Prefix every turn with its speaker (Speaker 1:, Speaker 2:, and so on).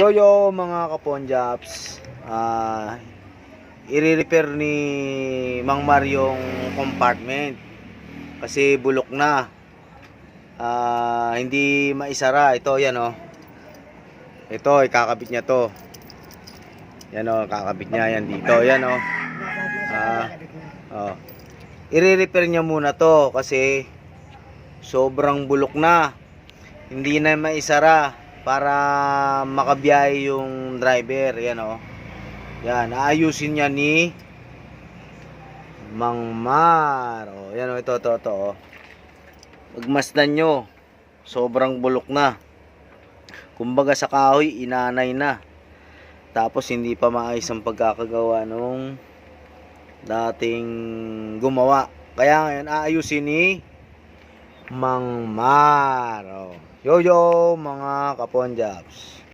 Speaker 1: Yo mga kaponjaps, i-repair ni Mang Mar yung compartment kasi bulok na. Hindi maisara. Ito yan oh. Ito ikakabit niya to. Yan oh, kakabit niya yan dito. Yan oh. Oh. I-repair niya muna to kasi sobrang bulok na. Hindi na maisara para makabiyahe yung driver. Yan oh. Yan, aayusin niya ni Mang Mar. Oh, yan oh, ito oh. Pagmasdan nyo, sobrang bulok na. Kumbaga sa kahoy, inanay na. Tapos hindi pa maayos ang pagkakagawa nung dating gumawa. Kaya ngayon aayusin ni Mang Mar. Oh. Yo mga kaponjaps.